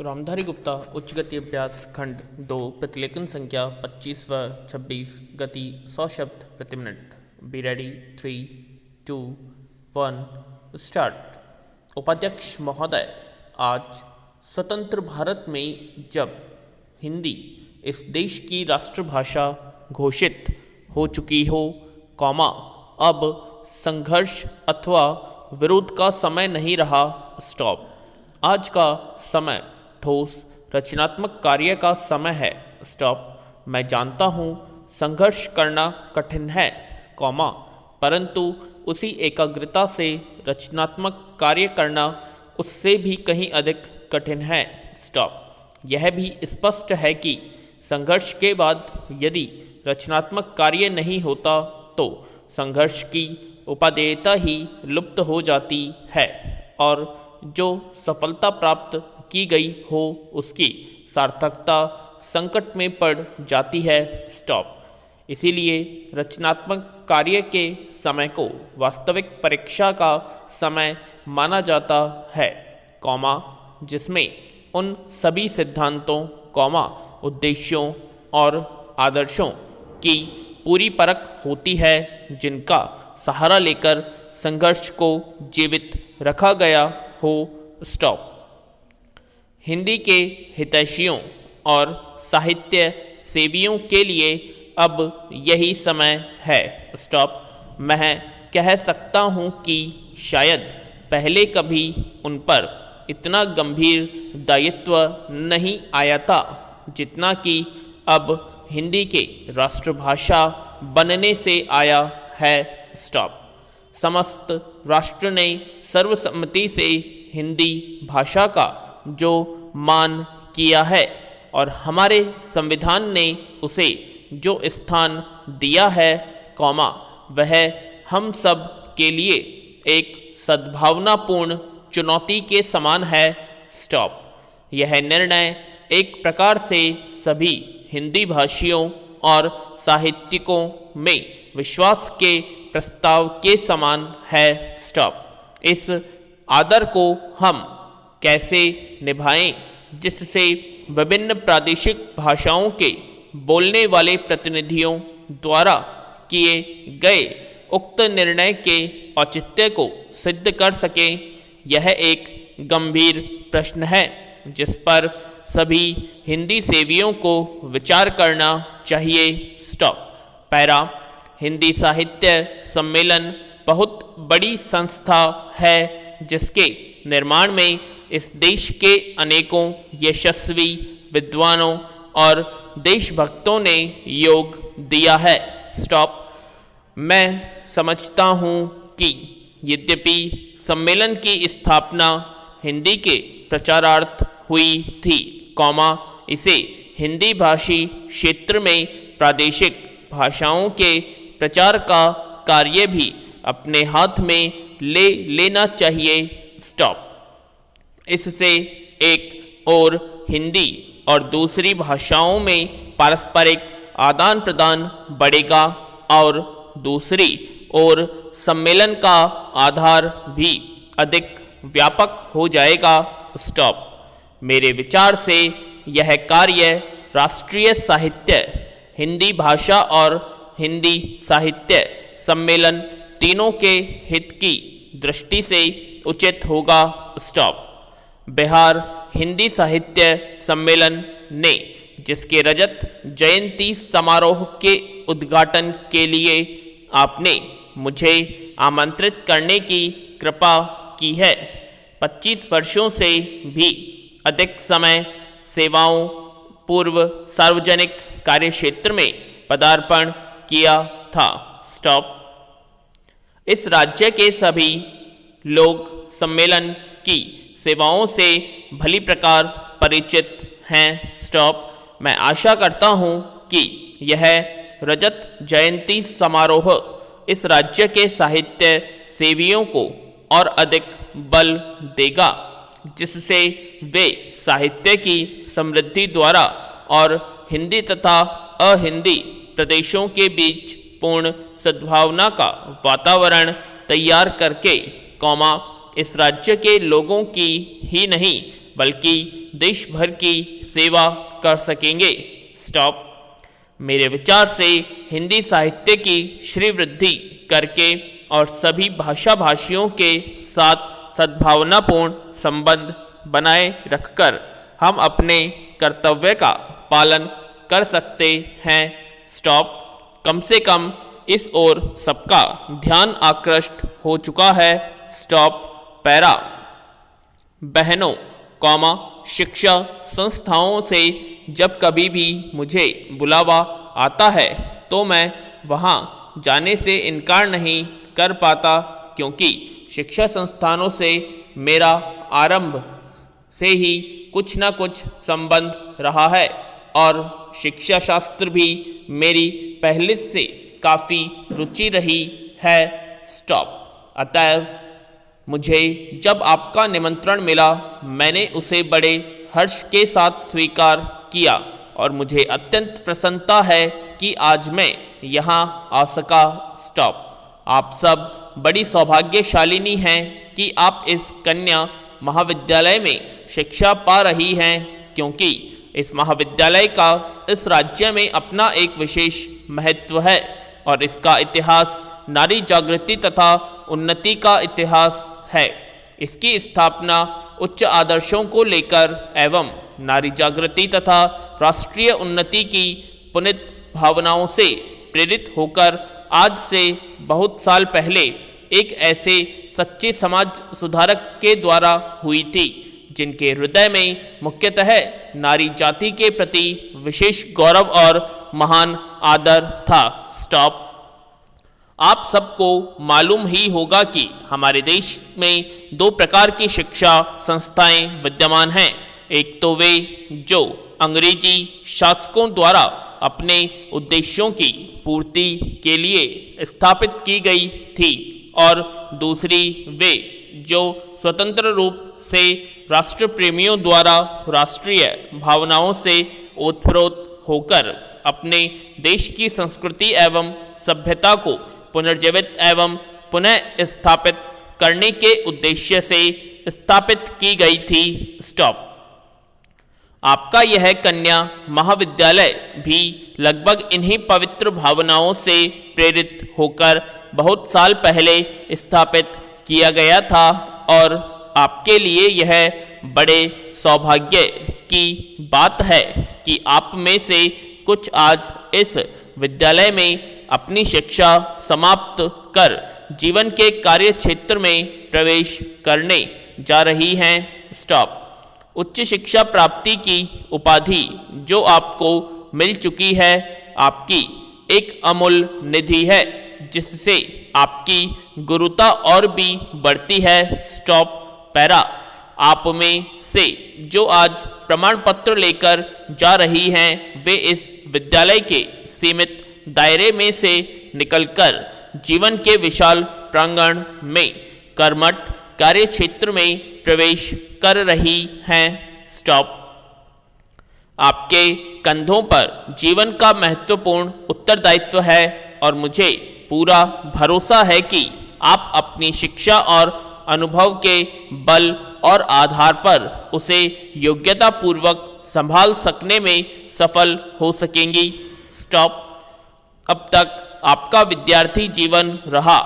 रामधारी गुप्ता उच्च गति अभ्यास खंड 2 प्रतिलेखन संख्या 25 व 26 गति 100 शब्द प्रति मिनट। Be ready 3, 2, 1 start. उपाध्यक्ष महोदय, आज स्वतंत्र भारत में जब हिंदी इस देश की राष्ट्रभाषा घोषित हो चुकी हो, अब संघर्ष अथवा विरोध का समय नहीं रहा। स्टॉप। आज का समय ठोस रचनात्मक कार्य का समय है। स्टॉप। मैं जानता हूँ संघर्ष करना कठिन है, परंतु उसी एकाग्रता से रचनात्मक कार्य करना उससे भी कहीं अधिक कठिन है। स्टॉप। यह भी स्पष्ट है कि संघर्ष के बाद यदि रचनात्मक कार्य नहीं होता तो संघर्ष की उपादेयता ही लुप्त हो जाती है और जो सफलता प्राप्त की गई हो उसकी सार्थकता संकट में पड़ जाती है। स्टॉप। इसीलिए रचनात्मक कार्य के समय को वास्तविक परीक्षा का समय माना जाता है, जिसमें उन सभी सिद्धांतों, उद्देश्यों और आदर्शों की पूरी परख होती है जिनका सहारा लेकर संघर्ष को जीवित रखा गया हो। स्टॉप। हिंदी के हितैषियों और साहित्य सेवियों के लिए अब यही समय है। स्टॉप। मैं कह सकता हूँ कि शायद पहले कभी उन पर इतना गंभीर दायित्व नहीं आया था जितना कि अब हिंदी के राष्ट्रभाषा बनने से आया है। स्टॉप। समस्त राष्ट्र ने सर्वसम्मति से हिंदी भाषा का जो मान किया है और हमारे संविधान ने उसे जो स्थान दिया है, वह हम सब के लिए एक सद्भावनापूर्ण चुनौती के समान है। स्टॉप। यह निर्णय एक प्रकार से सभी हिंदी भाषियों और साहित्यिकों में विश्वास के प्रस्ताव के समान है। स्टॉप। इस आदर को हम कैसे निभाएं जिससे विभिन्न प्रादेशिक भाषाओं के बोलने वाले प्रतिनिधियों द्वारा किए गए उक्त निर्णय के औचित्य को सिद्ध कर सकें, यह एक गंभीर प्रश्न है जिस पर सभी हिंदी सेवियों को विचार करना चाहिए। स्टॉप। पैरा। हिंदी साहित्य सम्मेलन बहुत बड़ी संस्था है जिसके निर्माण में इस देश के अनेकों यशस्वी विद्वानों और देशभक्तों ने योग दिया है। स्टॉप। मैं समझता हूँ कि यद्यपि सम्मेलन की स्थापना हिंदी के प्रचारार्थ हुई थी, इसे हिंदी भाषी क्षेत्र में प्रादेशिक भाषाओं के प्रचार का कार्य भी अपने हाथ में ले लेना चाहिए। स्टॉप। इससे एक और हिंदी और दूसरी भाषाओं में पारस्परिक आदान प्रदान बढ़ेगा और दूसरी ओर सम्मेलन का आधार भी अधिक व्यापक हो जाएगा। स्टॉप। मेरे विचार से यह कार्य राष्ट्रीय साहित्य, हिंदी भाषा और हिंदी साहित्य सम्मेलन तीनों के हित की दृष्टि से उचित होगा। स्टॉप। बिहार हिंदी साहित्य सम्मेलन ने जिसके रजत जयंती समारोह के उद्घाटन के लिए आपने मुझे आमंत्रित करने की कृपा की है, 25 वर्षों से भी अधिक समय सेवाओं पूर्व सार्वजनिक कार्यक्षेत्र में पदार्पण किया था। स्टॉप। इस राज्य के सभी लोग सम्मेलन की सेवाओं से भली प्रकार परिचित हैं। स्टॉप। मैं आशा करता हूँ कि यह रजत जयंती समारोह इस राज्य के साहित्य सेवियों को और अधिक बल देगा जिससे वे साहित्य की समृद्धि द्वारा और हिंदी तथा अहिंदी प्रदेशों के बीच पूर्ण सद्भावना का वातावरण तैयार करके, इस राज्य के लोगों की ही नहीं बल्कि देश भर की सेवा कर सकेंगे। स्टॉप। मेरे विचार से हिंदी साहित्य की श्रीवृद्धि करके और सभी भाषा भाषियों के साथ सद्भावनापूर्ण संबंध बनाए रखकर हम अपने कर्तव्य का पालन कर सकते हैं। स्टॉप। कम से कम इस ओर सबका ध्यान आकृष्ट हो चुका है। स्टॉप। पैरा। बहनों, शिक्षा संस्थाओं से जब कभी भी मुझे बुलावा आता है तो मैं वहाँ जाने से इनकार नहीं कर पाता, क्योंकि शिक्षा संस्थानों से मेरा आरंभ से ही कुछ न कुछ संबंध रहा है और शिक्षा शास्त्र भी मेरी पहले से काफ़ी रुचि रही है। स्टॉप। अतएव मुझे जब आपका निमंत्रण मिला मैंने उसे बड़े हर्ष के साथ स्वीकार किया और मुझे अत्यंत प्रसन्नता है कि आज मैं यहाँ आ सका। स्टॉप। आप सब बड़ी सौभाग्यशालिनी हैं कि आप इस कन्या महाविद्यालय में शिक्षा पा रही हैं, क्योंकि इस महाविद्यालय का इस राज्य में अपना एक विशेष महत्व है और इसका इतिहास नारी जागृति तथा उन्नति का इतिहास है। इसकी स्थापना उच्च आदर्शों को लेकर एवं नारी जागृति तथा राष्ट्रीय उन्नति की पुनित भावनाओं से प्रेरित होकर आज से बहुत साल पहले एक ऐसे सच्चे समाज सुधारक के द्वारा हुई थी जिनके हृदय में मुख्यतः नारी जाति के प्रति विशेष गौरव और महान आदर था। स्टॉप। आप सबको मालूम ही होगा कि हमारे देश में दो प्रकार की शिक्षा संस्थाएं विद्यमान हैं। एक तो वे जो अंग्रेजी शासकों द्वारा अपने उद्देश्यों की पूर्ति के लिए स्थापित की गई थी और दूसरी वे जो स्वतंत्र रूप से राष्ट्र प्रेमियों द्वारा राष्ट्रीय भावनाओं से ओतप्रोत होकर अपने देश की संस्कृति एवं सभ्यता को पुनर्जीवित एवं पुनः स्थापित करने के उद्देश्य से स्थापित की गई थी। स्टॉप। आपका यह कन्या महाविद्यालय भी लगभग इन्हीं पवित्र भावनाओं से प्रेरित होकर बहुत साल पहले स्थापित किया गया था और आपके लिए यह बड़े सौभाग्य की बात है कि आप में से कुछ आज इस विद्यालय में अपनी शिक्षा समाप्त कर जीवन के कार्य क्षेत्र में प्रवेश करने जा रही हैं। स्टॉप। उच्च शिक्षा प्राप्ति की उपाधि जो आपको मिल चुकी है आपकी एक अमूल्य निधि है जिससे आपकी गुरुता और भी बढ़ती है। स्टॉप। पैरा। आप में से जो आज प्रमाण पत्र लेकर जा रही हैं वे इस विद्यालय के सीमित दायरे में से निकलकर जीवन के विशाल प्रांगण में कर्मठ कार्य क्षेत्र में प्रवेश कर रही हैं। स्टॉप। आपके कंधों पर जीवन का महत्वपूर्ण उत्तरदायित्व है और मुझे पूरा भरोसा है कि आप अपनी शिक्षा और अनुभव के बल और आधार पर उसे योग्यतापूर्वक संभाल सकने में सफल हो सकेंगी। स्टॉप। अब तक आपका विद्यार्थी जीवन रहा,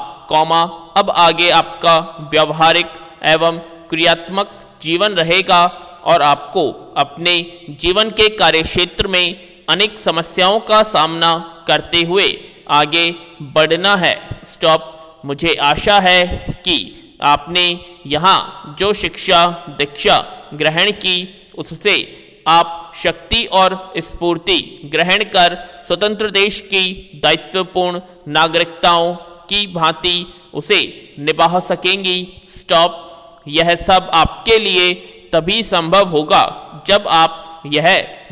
अब आगे आपका व्यवहारिक एवं क्रियात्मक जीवन रहेगा और आपको अपने जीवन के कार्यक्षेत्र में अनेक समस्याओं का सामना करते हुए आगे बढ़ना है। स्टॉप। मुझे आशा है कि आपने यहाँ जो शिक्षा दीक्षा ग्रहण की उससे आप शक्ति और स्फूर्ति ग्रहण कर स्वतंत्र देश की दायित्वपूर्ण नागरिकताओं की भांति उसे निभा सकेंगी। स्टॉप। यह सब आपके लिए तभी संभव होगा जब आप यह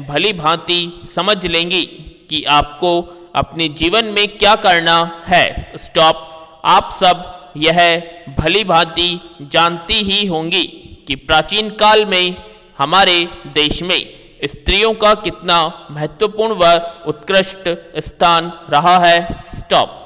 भली भांति समझ लेंगी कि आपको अपने जीवन में क्या करना है। स्टॉप। आप सब यह भली भांति जानती ही होंगी कि प्राचीन काल में हमारे देश में स्त्रियों का कितना महत्वपूर्ण व उत्कृष्ट स्थान रहा है। स्टॉप।